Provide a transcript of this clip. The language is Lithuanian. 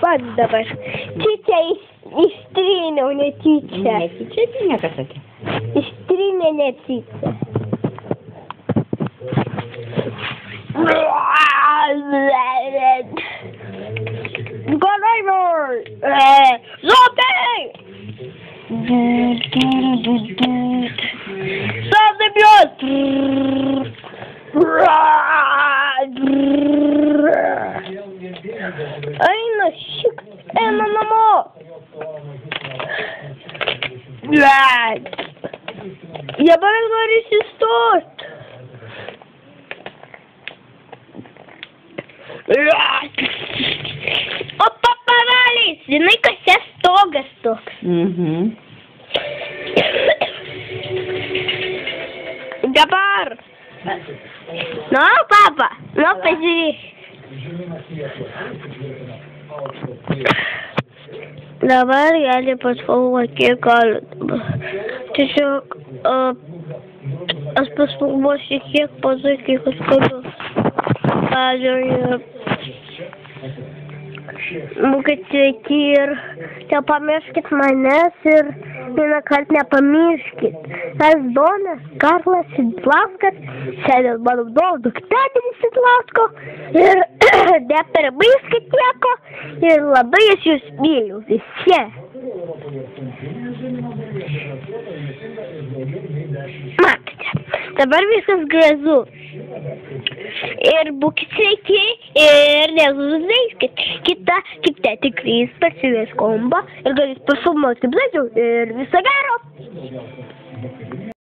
Pats dabar. Tyčia ištryniau netyčia. Netyčia tai niekas sakė. Ištrynė netyčia. Goraimor! Zombie! Sądėbiot! Eina šik, eina namo! Dabar nori įsistot! O papavalys, žinai, kas čia stogas toks. Dabar. Nu, papa, nu, pažiūrėk. Dabar gali paspalvoti, kiek gali. Tiesiog, aš paspalvosiu kiek paskui, kiek aš galiu. Pavyzdžiui, būkit sveiki ir nepamirškit manęs ir vieną kartą nepamirškit. Aš Donas Karlas Sidlauskas, šiandien mano duktadienis Sidlausko ir nepermaiskit nieko ir labai aš jūs myliu visi. Matote, dabar viskas gražu. Ir būkit sveiki ir nesužaiskit. Kita tikrys pasives komba ir galės pafilmuoti kaip žaidžiau ir viso gero.